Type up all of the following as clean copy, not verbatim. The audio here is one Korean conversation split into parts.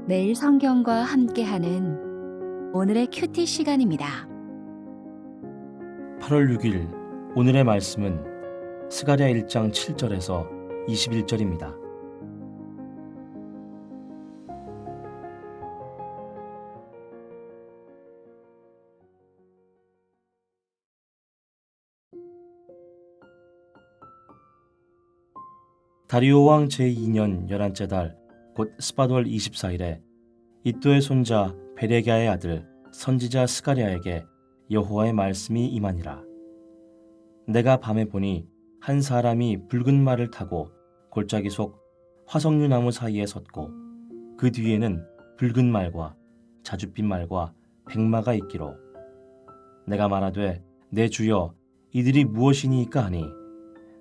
매일 성경과 함께하는 오늘의 큐티 시간입니다. 8월 6일 오늘의 말씀은 스가랴 1장 7절에서 21절입니다. 다리오 왕 제2년 11째 달 곧 스바돌 24일에 이또의 손자 베레갸의 아들 선지자 스가랴에게 여호와의 말씀이 임하니라. 내가 밤에 보니 한 사람이 붉은 말을 타고 골짜기 속 화석류 나무 사이에 섰고 그 뒤에는 붉은 말과 자줏빛 말과 백마가 있기로 내가 말하되 내 주여 이들이 무엇이니이까 하니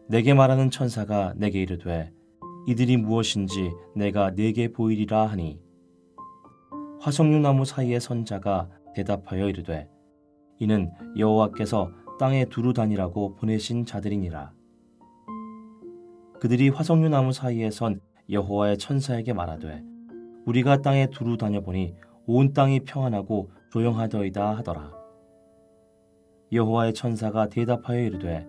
내게 말하는 천사가 내게 이르되 이들이 무엇인지 내가 네게 보이리라 하니 화석류 나무 사이에 선 자가 대답하여 이르되 이는 여호와께서 땅에 두루 다니라고 보내신 자들이니라. 그들이 화석류 나무 사이에 선 여호와의 천사에게 말하되 우리가 땅에 두루 다녀보니 온 땅이 평안하고 조용하더이다 하더라. 여호와의 천사가 대답하여 이르되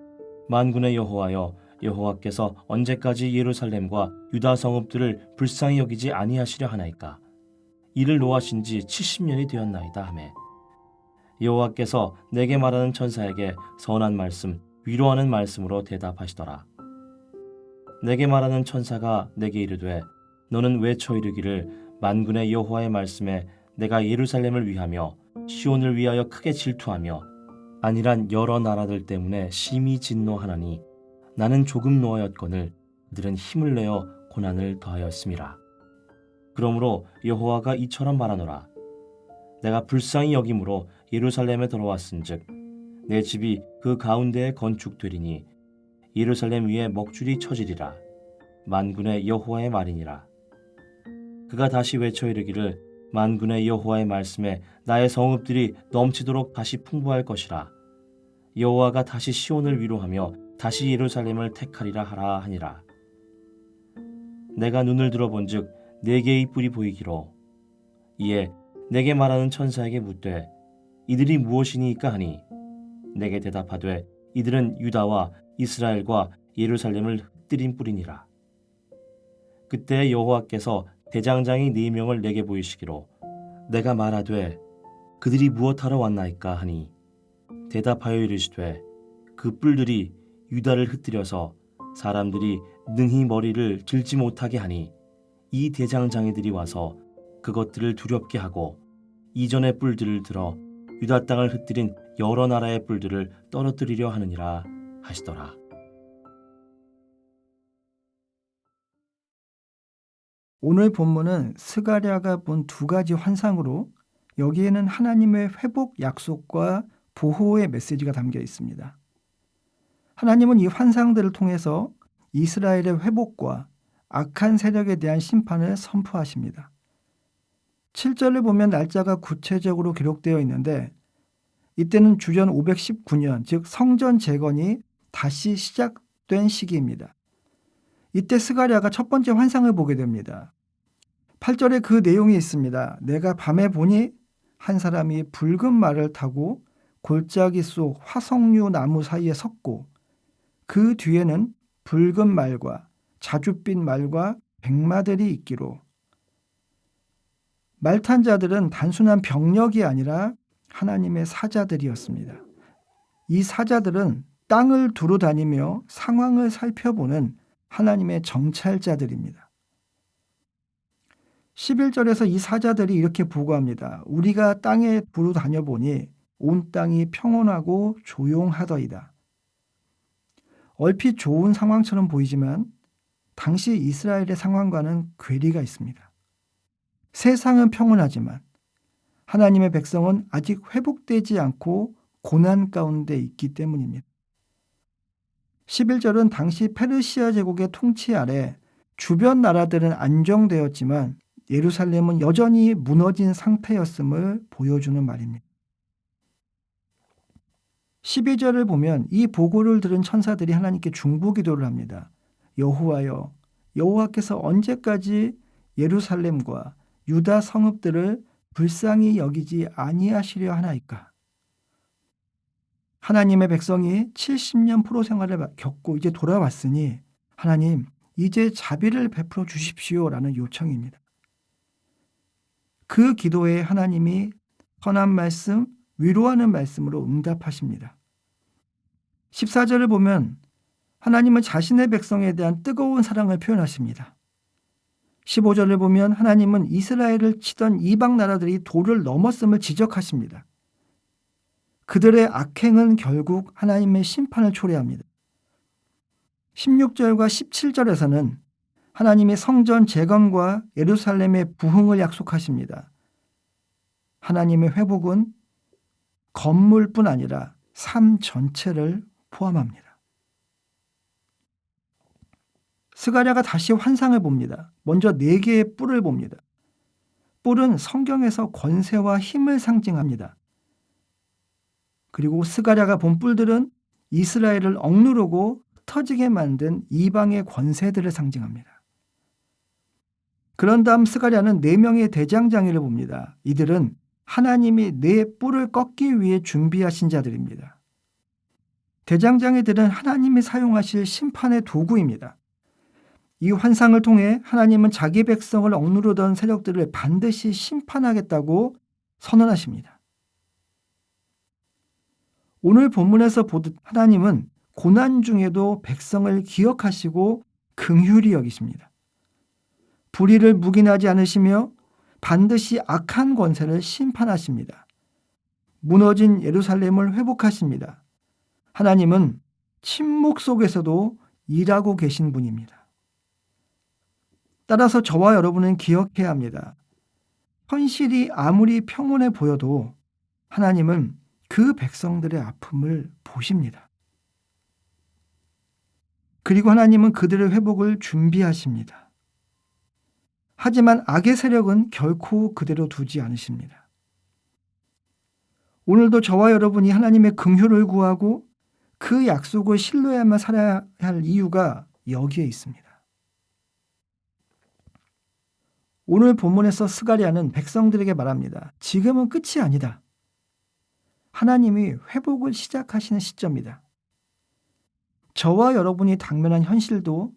만군의 여호와여 여호와께서 언제까지 예루살렘과 유다 성읍들을 불쌍히 여기지 아니하시려 하나이까. 이를 노하신 지 70년이 되었나이다 하매 여호와께서 내게 말하는 천사에게 선한 말씀 위로하는 말씀으로 대답하시더라. 내게 말하는 천사가 내게 이르되 너는 외쳐 이르기를 만군의 여호와의 말씀에 내가 예루살렘을 위하며 시온을 위하여 크게 질투하며 아니란 여러 나라들 때문에 심히 진노하나니 나는 조금 노하였거늘 그들은 힘을 내어 고난을 더하였음이라. 그러므로 여호와가 이처럼 말하노라. 내가 불쌍히 여김으로 예루살렘에 들어왔은즉 내 집이 그 가운데에 건축되리니 예루살렘 위에 먹줄이 쳐지리라. 만군의 여호와의 말이니라. 그가 다시 외쳐 이르기를 만군의 여호와의 말씀에 나의 성읍들이 넘치도록 다시 풍부할 것이라. 여호와가 다시 시온을 위로하며 다시 예루살렘을 택하리라 하라 하니라. 내가 눈을 들어본즉 네 개의 뿔이 보이기로 이에 내게 말하는 천사에게 묻되 이들이 무엇이니까 하니 내게 대답하되 이들은 유다와 이스라엘과 예루살렘을 흩뜨린 뿔이니라. 그때 여호와께서 대장장이 4명을 내게 보이시기로 내가 말하되 그들이 무엇하러 왔나이까 하니 대답하여 이르시되 그 뿔들이 유다를 흩뜨려서 사람들이 능히 머리를 들지 못하게 하니 이 대장장이들이 와서 그것들을 두렵게 하고 이전의 뿔들을 들어 유다 땅을 흩뜨린 여러 나라의 뿔들을 떨어뜨리려 하느니라 하시더라. 오늘 본문은 스가랴가 본 2가지 환상으로 여기에는 하나님의 회복 약속과 보호의 메시지가 담겨 있습니다. 하나님은 이 환상들을 통해서 이스라엘의 회복과 악한 세력에 대한 심판을 선포하십니다. 7절을 보면 날짜가 구체적으로 기록되어 있는데 이때는 주전 519년, 즉 성전 재건이 다시 시작된 시기입니다. 이때 스가랴가 첫 번째 환상을 보게 됩니다. 8절에 그 내용이 있습니다. 내가 밤에 보니 한 사람이 붉은 말을 타고 골짜기 속 화석류 나무 사이에 섰고 그 뒤에는 붉은 말과 자줏빛 말과 백마들이 있기로. 말탄 자들은 단순한 병력이 아니라 하나님의 사자들이었습니다. 이 사자들은 땅을 두루 다니며 상황을 살펴보는 하나님의 정찰자들입니다. 11절에서 이 사자들이 이렇게 보고합니다. 우리가 땅에 두루 다녀보니 온 땅이 평온하고 조용하더이다. 얼핏 좋은 상황처럼 보이지만 당시 이스라엘의 상황과는 괴리가 있습니다. 세상은 평온하지만 하나님의 백성은 아직 회복되지 않고 고난 가운데 있기 때문입니다. 11절은 당시 페르시아 제국의 통치 아래 주변 나라들은 안정되었지만 예루살렘은 여전히 무너진 상태였음을 보여주는 말입니다. 12절을 보면 이 보고를 들은 천사들이 하나님께 중보기도를 합니다. 여호와여, 여호와께서 언제까지 예루살렘과 유다 성읍들을 불쌍히 여기지 아니하시려 하나이까? 하나님의 백성이 70년 포로 생활을 겪고 이제 돌아왔으니 하나님 이제 자비를 베풀어 주십시오라는 요청입니다. 그 기도에 하나님이 선한 말씀, 위로하는 말씀으로 응답하십니다. 14절을 보면 하나님은 자신의 백성에 대한 뜨거운 사랑을 표현하십니다. 15절을 보면 하나님은 이스라엘을 치던 이방 나라들이 도를 넘었음을 지적하십니다. 그들의 악행은 결국 하나님의 심판을 초래합니다. 16절과 17절에서는 하나님이 성전 재건과 예루살렘의 부흥을 약속하십니다. 하나님의 회복은 건물뿐 아니라 삶 전체를 포함합니다. 스가랴가 다시 환상을 봅니다. 먼저 4개의 뿔을 봅니다. 뿔은 성경에서 권세와 힘을 상징합니다. 그리고 스가랴가 본 뿔들은 이스라엘을 억누르고 흩어지게 만든 이방의 권세들을 상징합니다. 그런 다음 스가랴는 4명의 대장장이를 봅니다. 이들은 하나님이 내 뿔을 꺾기 위해 준비하신 자들입니다. 대장장이들은 하나님이 사용하실 심판의 도구입니다. 이 환상을 통해 하나님은 자기 백성을 억누르던 세력들을 반드시 심판하겠다고 선언하십니다. 오늘 본문에서 보듯 하나님은 고난 중에도 백성을 기억하시고 긍휼히 여기십니다. 불의를 묵인하지 않으시며 반드시 악한 권세를 심판하십니다. 무너진 예루살렘을 회복하십니다. 하나님은 침묵 속에서도 일하고 계신 분입니다. 따라서 저와 여러분은 기억해야 합니다. 현실이 아무리 평온해 보여도 하나님은 그 백성들의 아픔을 보십니다. 그리고 하나님은 그들의 회복을 준비하십니다. 하지만 악의 세력은 결코 그대로 두지 않으십니다. 오늘도 저와 여러분이 하나님의 긍휼을 구하고 그 약속을 신뢰하며 살아야 할 이유가 여기에 있습니다. 오늘 본문에서 스가랴는 백성들에게 말합니다. 지금은 끝이 아니다. 하나님이 회복을 시작하시는 시점이다. 저와 여러분이 당면한 현실도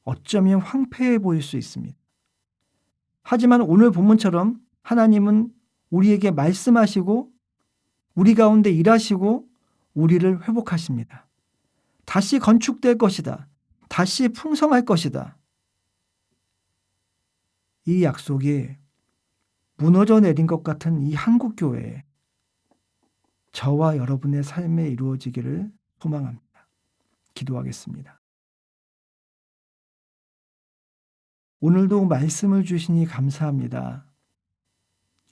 어쩌면 황폐해 보일 수 있습니다. 하지만 오늘 본문처럼 하나님은 우리에게 말씀하시고 우리 가운데 일하시고 우리를 회복하십니다. 다시 건축될 것이다. 다시 풍성할 것이다. 이 약속이 무너져 내린 것 같은 이 한국교회에 저와 여러분의 삶에 이루어지기를 소망합니다. 기도하겠습니다. 오늘도 말씀을 주시니 감사합니다.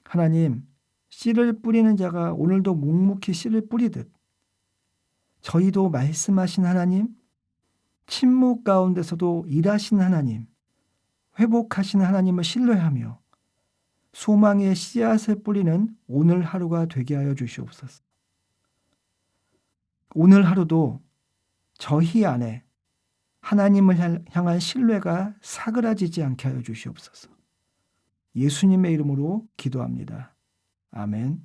하나님, 씨를 뿌리는 자가 오늘도 묵묵히 씨를 뿌리듯 저희도 말씀하신 하나님, 침묵 가운데서도 일하시는 하나님, 회복하시는 하나님을 신뢰하며 소망의 씨앗을 뿌리는 오늘 하루가 되게 하여 주시옵소서. 오늘 하루도 저희 안에 하나님을 향한 신뢰가 사그라지지 않게 하여 주시옵소서. 예수님의 이름으로 기도합니다. 아멘.